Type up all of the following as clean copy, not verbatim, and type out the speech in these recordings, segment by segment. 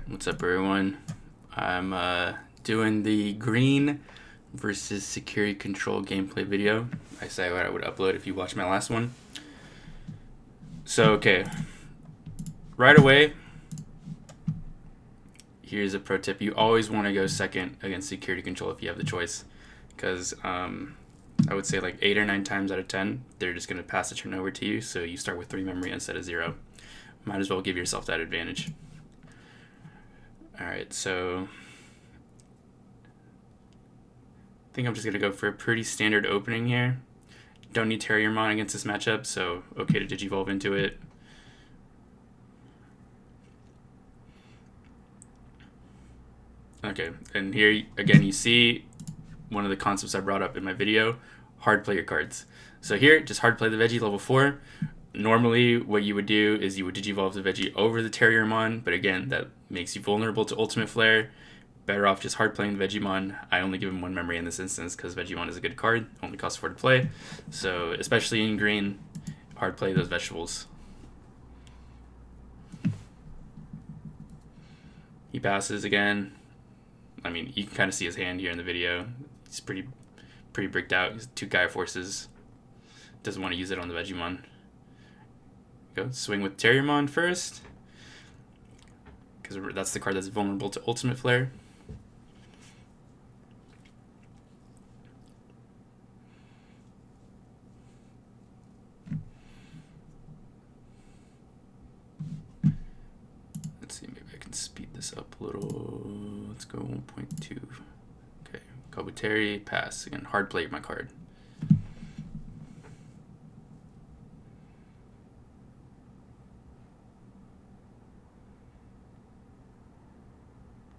Alright, what's up everyone? I'm doing the green versus security control gameplay video. I say what I would upload if you watched my last one. So, okay. Right away, here's a pro tip. You always want to go second against security control if you have the choice. Because I would say like 8 or 9 times out of 10, they're just going to pass the turn over to you. So you start with 3 memory instead of 0. Might as well give yourself that advantage. Alright, so I think I'm just going to go for a pretty standard opening here. Don't need Terriermon against this matchup, so okay to Digivolve into it. Okay, and here again you see one of the concepts I brought up in my video, hard play your cards. So here, just hard play the Veggie level 4. Normally, what you would do is you would Digivolve the Veggie over the Terriermon, but again, that makes you vulnerable to Ultimate Flare. Better off just hard playing the Vegiemon. I only give him 1 memory in this instance because Vegiemon is a good card, only costs 4 to play. So, especially in green, hard play those vegetables. He passes again. I mean, you can kind of see his hand here in the video. He's pretty bricked out. He's 2 Gaia Forces. Doesn't want to use it on the Vegiemon. Go swing with Terriermon first, because that's the card that's vulnerable to Ultimate Flare. Let's see, maybe I can speed this up a little. Let's go 1.2. Okay, go with Terry, pass. Again, hard play my card.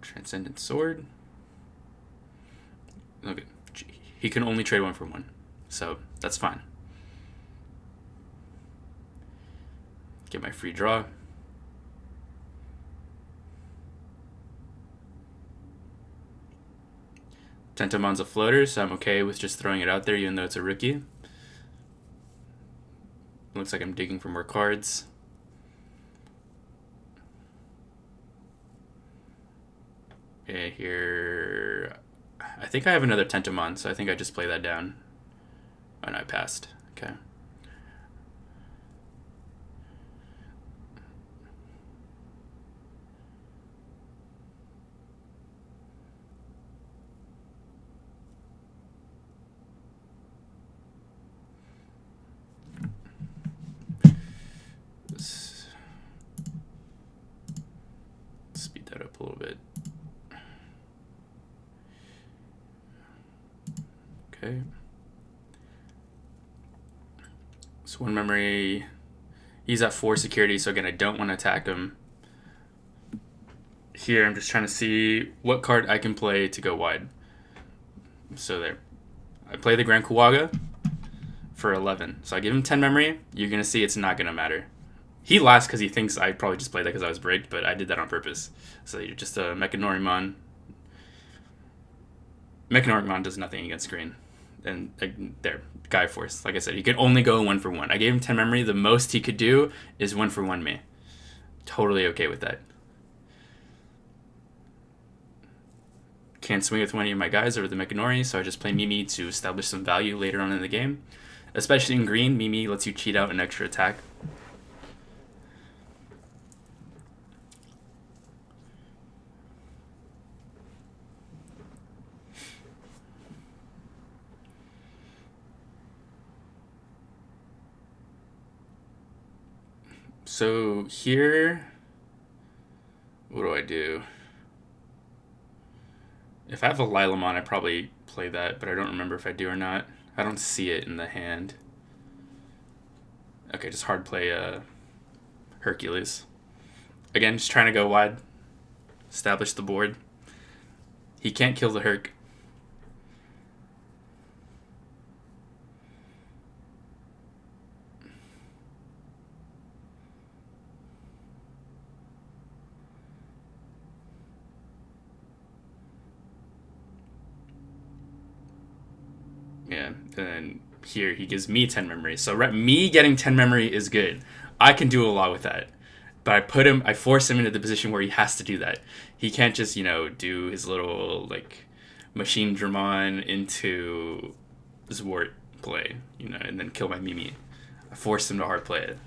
Transcendent Sword. Okay, he can only trade 1 for 1, so that's fine. Get my free draw. Tentomon's a floater, so I'm okay with just throwing it out there even though it's a rookie. Looks like I'm digging for more cards. Okay, here, I think I have another Tentomon, so I think I just play that down. Oh no, I passed. Okay. Let's speed that up a little bit. Okay. So 1 memory. He's at 4 security, so again, I don't want to attack him. Here, I'm just trying to see what card I can play to go wide. So there. I play the Grand Kuwaga for 11. So I give him 10 memory. You're going to see it's not going to matter. He laughs because he thinks I probably just played that because I was bricked, but I did that on purpose. So you're just a Mechanorimon. Mechanorimon does nothing against green. And there, Gaia Force. Like I said, he could only go 1 for 1. I gave him 10 memory. The most he could do is 1 for 1 me. Totally okay with that. Can't swing with any of my guys over the Mechanori, so I just play Mimi to establish some value later on in the game. Especially in green, Mimi lets you cheat out an extra attack. So here, what do I do? If I have a Lilamon, I probably play that, but I don't remember if I do or not. I don't see it in the hand. Okay, just hard play Hercules. Again, just trying to go wide. Establish the board. He can't kill the Herc. Yeah, and then here he gives me 10 memory. So me getting 10 memory is good. I can do a lot with that. But I force him into the position where he has to do that. He can't just, do his little, like, machine Dramon into Zwart play, and then kill my Mimi. I forced him to hard play it.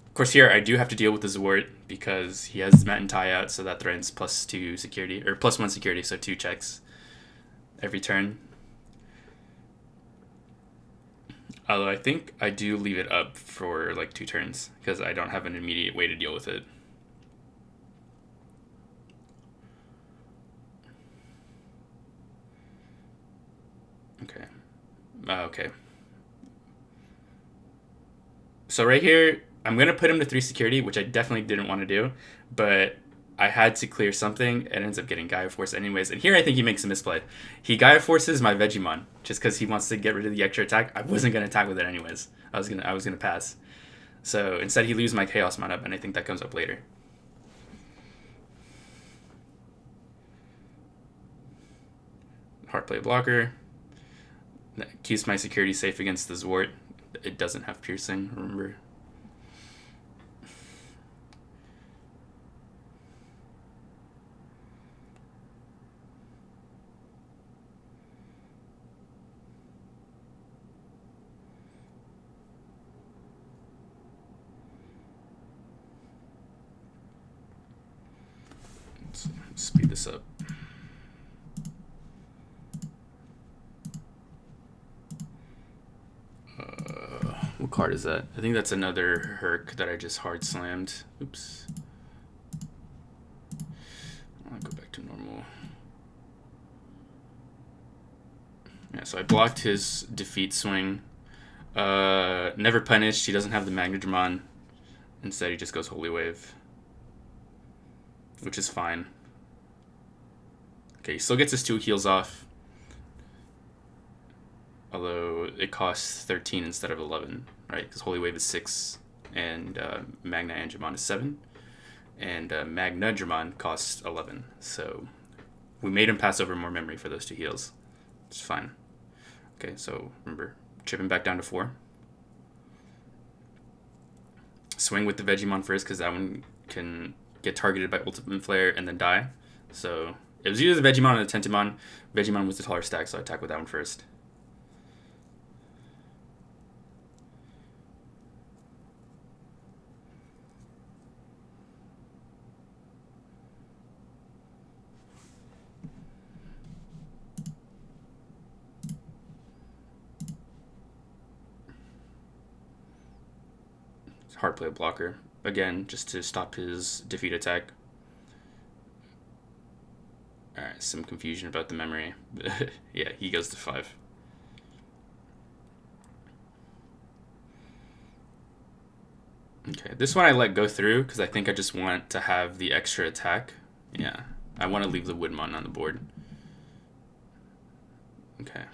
Of course, here I do have to deal with the Zwart because he has Mat and tie out, so that threatens +2 security, or +1 security, so 2 checks every turn. Although I think I do leave it up for like 2 turns because I don't have an immediate way to deal with it. Okay. Okay. So right here, I'm going to put him to 3 security, which I definitely didn't want to do, but I had to clear something. It ends up getting Gaia Force anyways. And here I think he makes a misplay. He Gaia Forces my Vegemon just because he wants to get rid of the extra attack. I wasn't going to attack with it anyways. I was gonna pass. So instead he leaves my Chaosmon up, and I think that comes up later. Hard play blocker. That keeps my security safe against the Zwart. It doesn't have piercing, remember. Let's speed this up. What card is that? I think that's another Herc that I just hard slammed. Oops. I'll go back to normal. Yeah, so I blocked his defeat swing. Never punished. He doesn't have the Magnadramon. Instead, he just goes Holy Wave, which is fine. Okay, he still gets his 2 heals off. Although it costs 13 instead of 11, right? Because Holy Wave is 6, and Magna Angemon is 7, and Magnadramon costs 11. So we made him pass over more memory for those 2 heals. It's fine. Okay, so remember, chip him back down to 4. Swing with the Vegemon first, because that one can get targeted by Ultimate Flare and then die. So it was either the Vegemon or the Tentomon. Vegemon was the taller stack, so I attack with that one first. Hard play blocker again, just to stop his defeat attack. Alright, some confusion about the memory. Yeah, he goes to 5. Okay, this one I let go through because I think I just want to have the extra attack. Yeah, I want to leave the Woodmon on the board. Okay.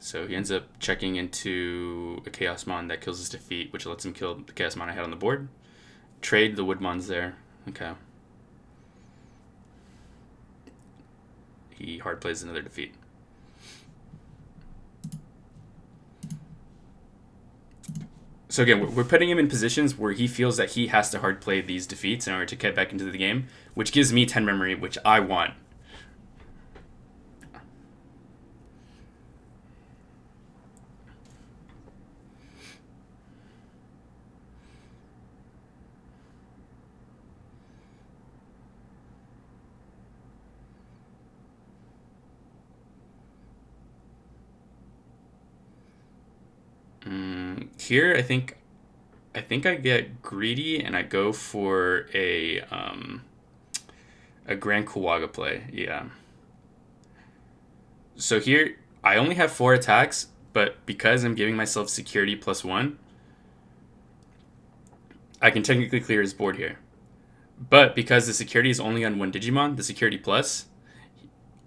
So he ends up checking into a Chaosmon that kills his defeat, which lets him kill the Chaosmon I had on the board. Trade the Woodmons there. Okay. He hard plays another defeat. So again, we're putting him in positions where he feels that he has to hard play these defeats in order to get back into the game, which gives me 10 memory, which I want. Here, I think I get greedy and I go for a Grand Kuwaga play. Yeah. So here, I only have 4 attacks, but because I'm giving myself security +1, I can technically clear his board here. But because the security is only on 1 Digimon, the security plus,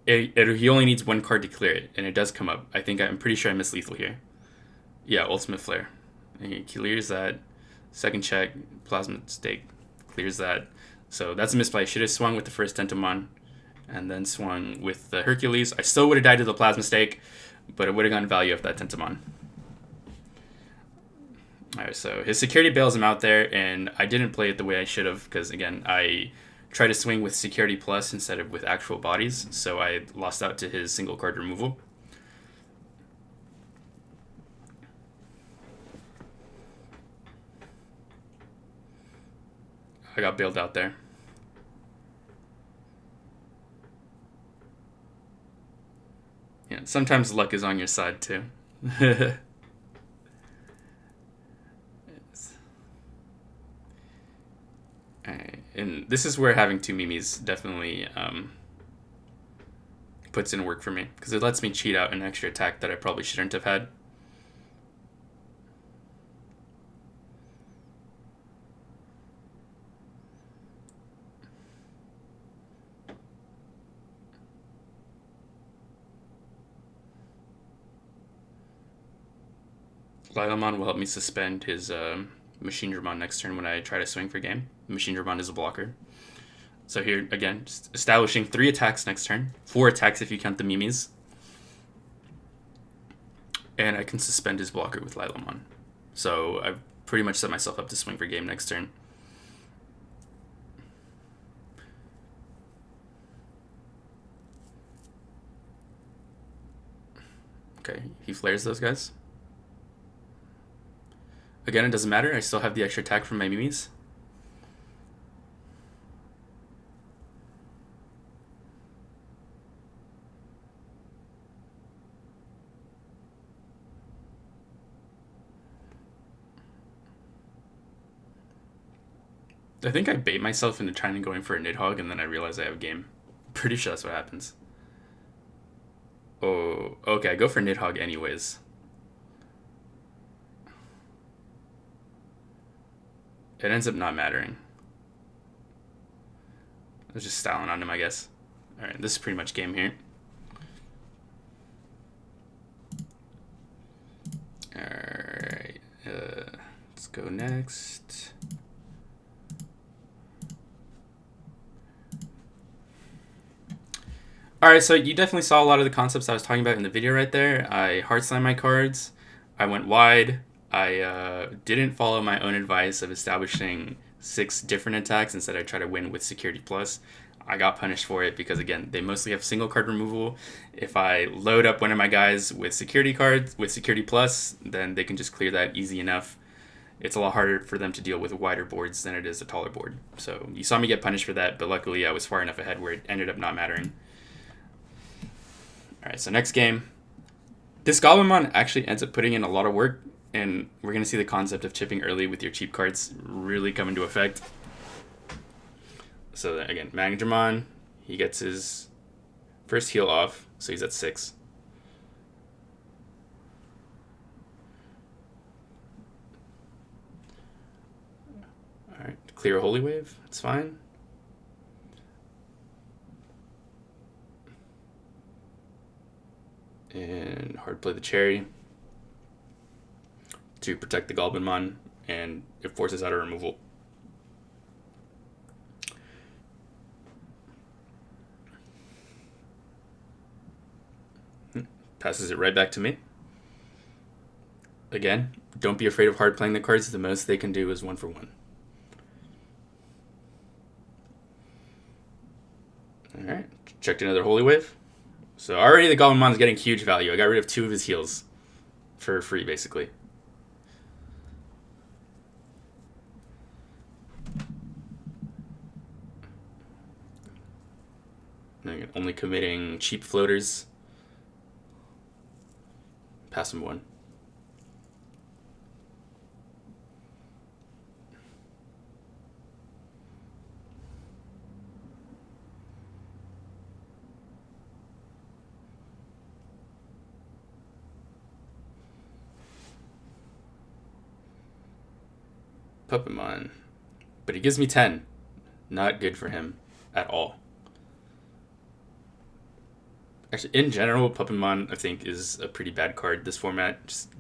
he only needs 1 card to clear it, and it does come up. I'm pretty sure I miss lethal here. Yeah, Ultimate Flare. And he clears that. Second check, Plasma Stake clears that. So that's a misplay. I should have swung with the first Tentomon and then swung with the Hercules. I still would have died to the Plasma Stake, but it would have gotten value of that Tentomon. Alright, so his security bails him out there, and I didn't play it the way I should have, because again, I tried to swing with security plus instead of with actual bodies, so I lost out to his single card removal. I got bailed out there. Yeah, sometimes luck is on your side too. Alright, and this is where having two Mimis definitely puts in work for me, because it lets me cheat out an extra attack that I probably shouldn't have had. Lilamon will help me suspend his Machine Dramon next turn when I try to swing for game. Machine Dramon is a blocker. So here, again, just establishing 3 attacks next turn. 4 attacks if you count the Mimis. And I can suspend his blocker with Lilamon. So I've pretty much set myself up to swing for game next turn. Okay, he flares those guys. Again, it doesn't matter. I still have the extra attack from my Mimis. I think I bait myself into trying to going for a Nidhogg, and then I realize I have a game. Pretty sure that's what happens. Oh, okay, I go for Nidhogg anyways. It ends up not mattering. I was just styling on him, I guess. Alright, this is pretty much game here. Alright, let's go next. Alright, so you definitely saw a lot of the concepts I was talking about in the video right there. I hard slam my cards. I went wide. I didn't follow my own advice of establishing 6 different attacks. Instead, I try to win with Security Plus. I got punished for it because, again, they mostly have single card removal. If I load up one of my guys with Security cards, with Security Plus, then they can just clear that easy enough. It's a lot harder for them to deal with wider boards than it is a taller board. So you saw me get punished for that, but luckily I was far enough ahead where it ended up not mattering. Alright, so next game. This Goblinmon actually ends up putting in a lot of work, and we're going to see the concept of chipping early with your cheap cards really come into effect. So again, Magnadramon, he gets his first heal off, so he's at 6. Alright, clear a Holy Wave, it's fine. And hard play the Cherry to protect the Goblinmon, and it forces out a removal. Passes it right back to me. Again, don't be afraid of hard playing the cards. The most they can do is 1 for 1. Alright, checked another Holy Wave. So already the Goblinmon's getting huge value. I got rid of 2 of his heals for free, basically. Only committing cheap floaters. Pass him 1. Puppetmon. But he gives me 10. Not good for him at all. Actually, in general, Puppetmon, I think, is a pretty bad card this format. Just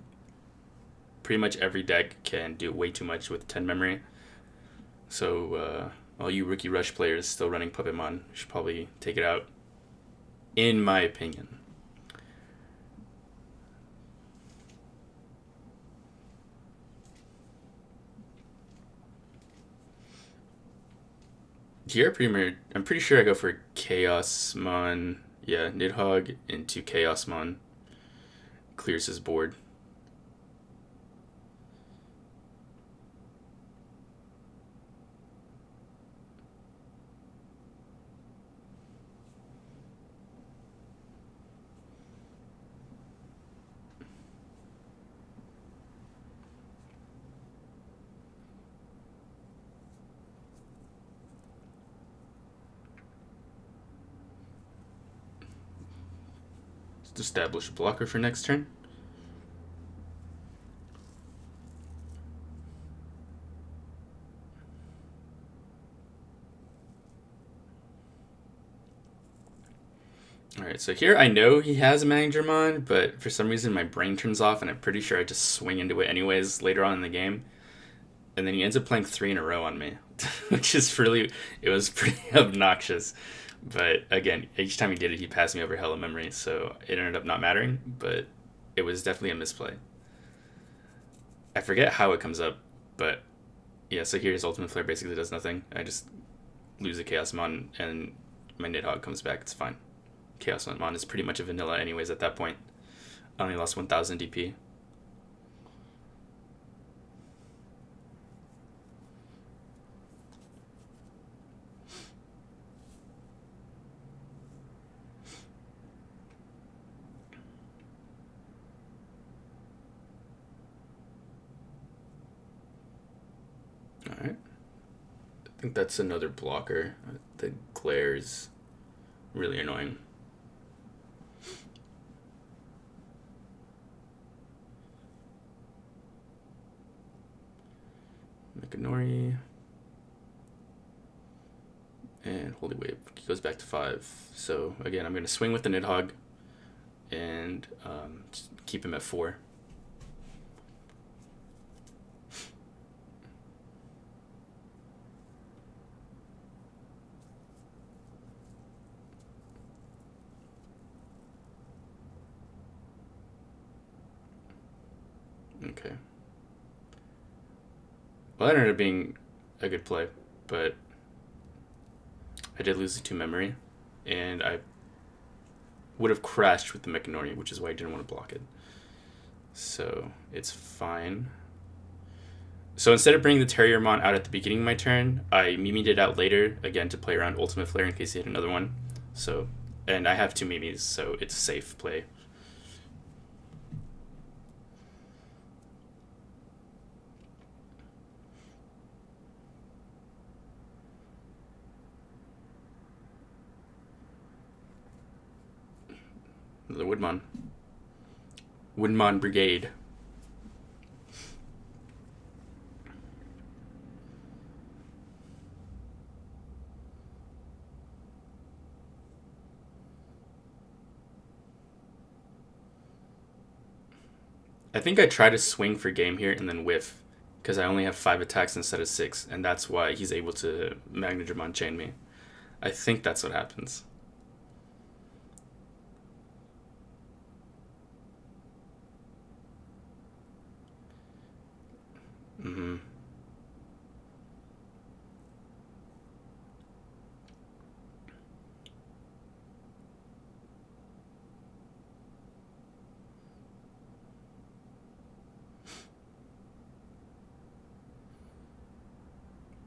pretty much every deck can do way too much with 10 memory. So, all you Rookie Rush players still running Puppetmon should probably take it out, in my opinion. Here, I'm pretty sure I go for Chaosmon. Yeah, Nidhogg into Chaosmon. Clears his board. Let's establish a blocker for next turn. Alright, so here I know he has a Magngermon, but for some reason my brain turns off and I'm pretty sure I just swing into it anyways later on in the game. And then he ends up playing 3 in a row on me, which is it was pretty obnoxious. But again, each time he did it, he passed me over hella memory, so it ended up not mattering, but it was definitely a misplay. I forget how it comes up, but yeah, so here his Ultimate Flare basically does nothing. I just lose a Chaosmon and my Nidhogg comes back, it's fine. Chaosmon is pretty much a vanilla anyways at that point. I only lost 1000 DP. Alright. I think that's another blocker. The glare is really annoying. Mikanori. And Holy Wave goes back to 5. So again, I'm going to swing with the Nidhogg and keep him at 4. Okay. Well, that ended up being a good play, but I did lose the 2 memory, and I would have crashed with the Mikanori, which is why I didn't want to block it. So it's fine. So instead of bringing the Terriermon out at the beginning of my turn, I Mimi'd it out later, again, to play around Ultimate Flare in case he had another one. So, and I have 2 Mimis, so it's a safe play. The Woodmon. Woodmon Brigade. I think I try to swing for game here and then whiff, because I only have 5 attacks instead of 6, and that's why he's able to Magnadramon chain me. I think that's what happens. Mm-hmm.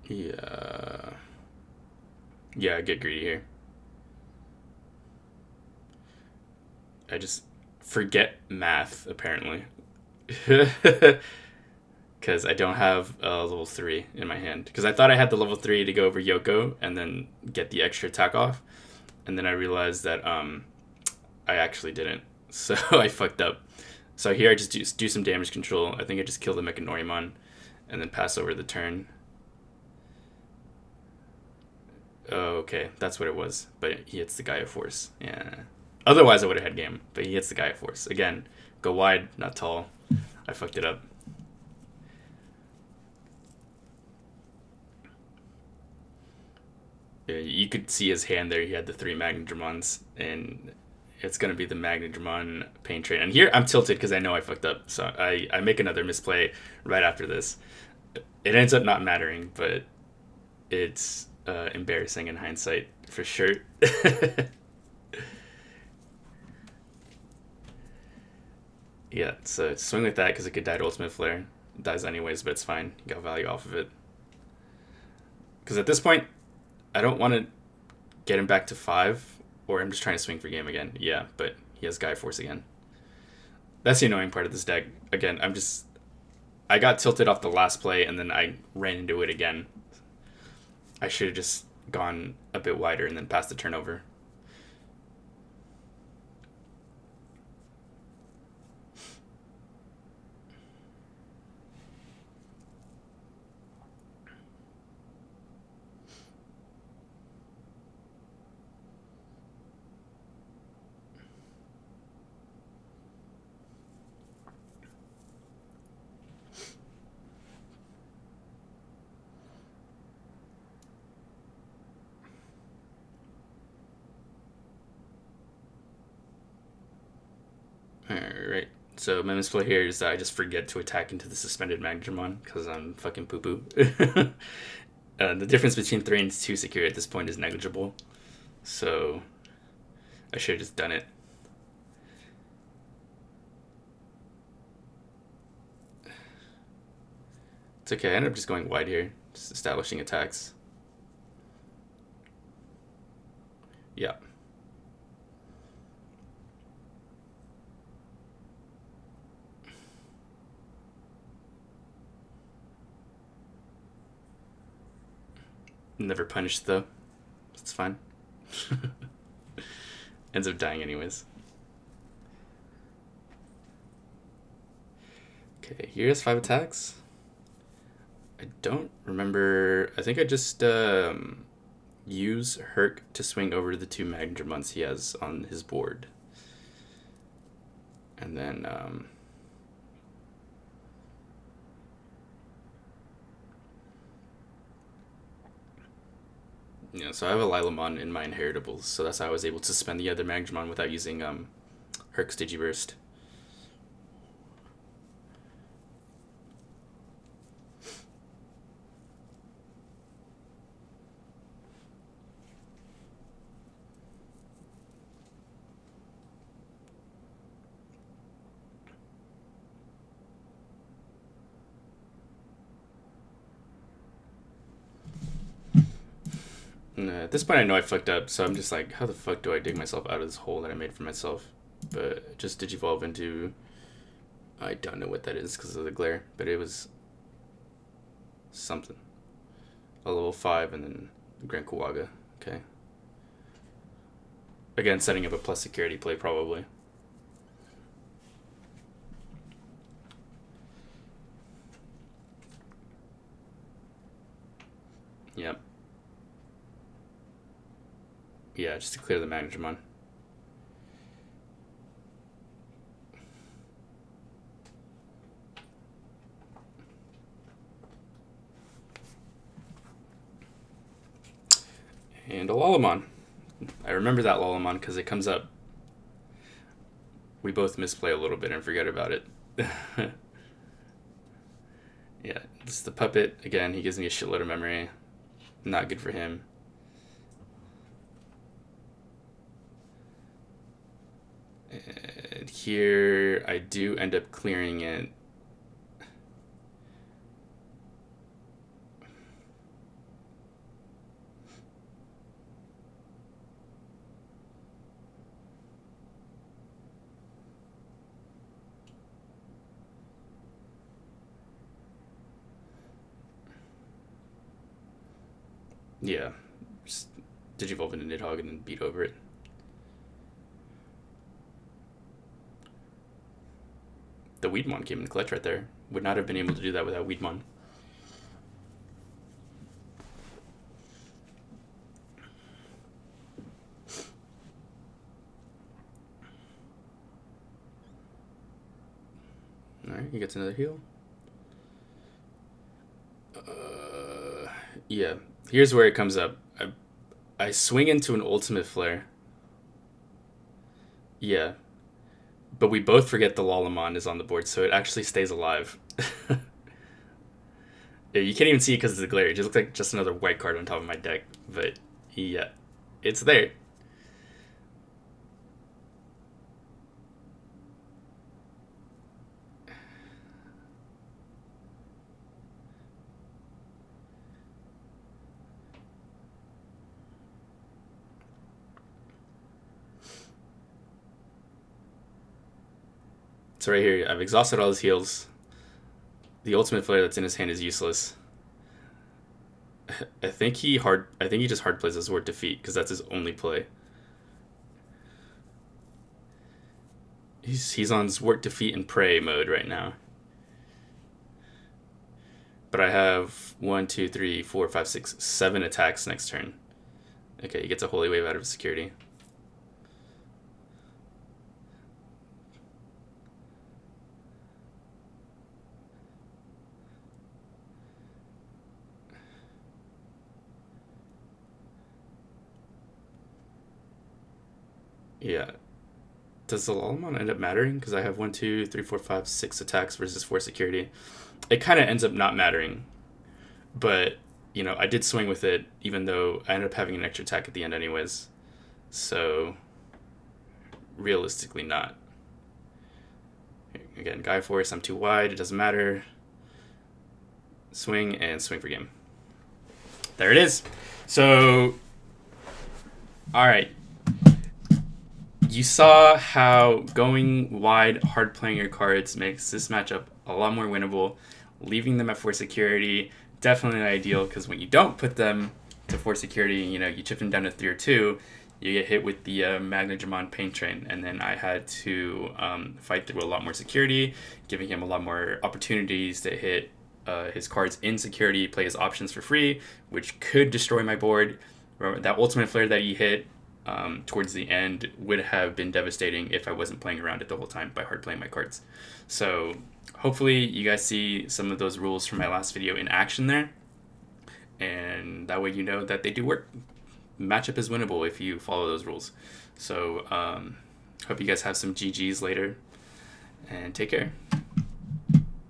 Yeah. Yeah, I get greedy here. I just forget math, apparently. Because I don't have a level 3 in my hand. Because I thought I had the level 3 to go over Yoko and then get the extra attack off. And then I realized that I actually didn't. So I fucked up. So here I just do some damage control. I think I just kill the Mechanorimon and then pass over the turn. Oh, okay, that's what it was. But he hits the Gaia Force. Yeah. Otherwise I would have had game. But he hits the Gaia Force. Again, go wide, not tall. I fucked it up. You could see his hand there. He had the 3 Magnadramons, and it's going to be the Magnadramon Pain Train. And here I'm tilted because I know I fucked up. So I make another misplay right after this. It ends up not mattering, but it's embarrassing in hindsight, for sure. Yeah, so swing like that because it could die to Ultimate Flare. It dies anyways, but it's fine. You got value off of it. Because at this point, I don't want to get him back to 5, or I'm just trying to swing for game again. Yeah, but he has Guy Force again. That's the annoying part of this deck. Again, I got tilted off the last play, and then I ran into it again. I should have just gone a bit wider and then passed the turnover. Alright, so my misplay here is that I just forget to attack into the suspended Magnetron because I'm fucking poo-poo. The difference between 3 and 2 secure at this point is negligible, so I should have just done it. It's okay, I ended up just going wide here, just establishing attacks. Yeah. Never punished though. It's fine. Ends up dying anyways. Okay, here's 5 attacks. I don't remember. I think I just use Herc to swing over the 2 Magnetron he has on his board. And then yeah, so I have a Lilamon in my inheritables, so that's how I was able to spend the other Magnetron without using Herc's Digiburst. At this point, I know I fucked up, so I'm just like, how the fuck do I dig myself out of this hole that I made for myself? But just Digivolve into... I don't know what that is because of the glare, but it was something. A level 5 and then Grand Kuwaga. Okay. Again, setting up a plus security play, probably. Yep. Yeah, just to clear the Magnetron. And a Lolamon. I remember that Lolamon because it comes up. We both misplay a little bit and forget about it. Yeah, this is the puppet. Again, he gives me a shitload of memory. Not good for him. And here I do end up clearing it. Yeah, just Digivolve into Nidhogg and then beat over it. The Weedmon came in the clutch right there. Would not have been able to do that without Weedmon. Alright, he gets another heal. Yeah, here's where it comes up. I swing into an Ultimate Flare. Yeah. But we both forget the Lolamon is on the board, so it actually stays alive. Yeah, you can't even see it because of the glare. It just looks like just another white card on top of my deck. But yeah, it's there. So right here, I've exhausted all his heals. The ultimate flare that's in his hand is useless. I think he just hard plays his Word Defeat because that's his only play. He's on Zwart Defeat and Pray mode right now. But I have 1, 2, 3, 4, 5, 6, 7 attacks next turn. Okay, he gets a Holy Wave out of security. Yeah. Does the Lalamon end up mattering? Because I have 1, 2, 3, 4, 5, 6 attacks versus 4 security. It kind of ends up not mattering. But, you know, I did swing with it, even though I ended up having an extra attack at the end anyways. So, realistically not. Again, Gaia Force, I'm too wide, it doesn't matter. Swing and swing for game. There it is. So, alright. You saw how going wide, hard playing your cards makes this matchup a lot more winnable. Leaving them at 4 security, definitely ideal, because when you don't put them to 4 security, you know, you chip them down to 3 or 2, you get hit with the Magna Dramon Pain Train, and then I had to fight through a lot more security, giving him a lot more opportunities to hit his cards in security, play his options for free, which could destroy my board. That ultimate flare that he hit towards the end would have been devastating if I wasn't playing around it the whole time by hard playing my cards. So hopefully you guys see some of those rules from my last video in action there, and that way you know that they do work. Matchup is winnable if you follow those rules. So hope you guys have some GGs later, and take care.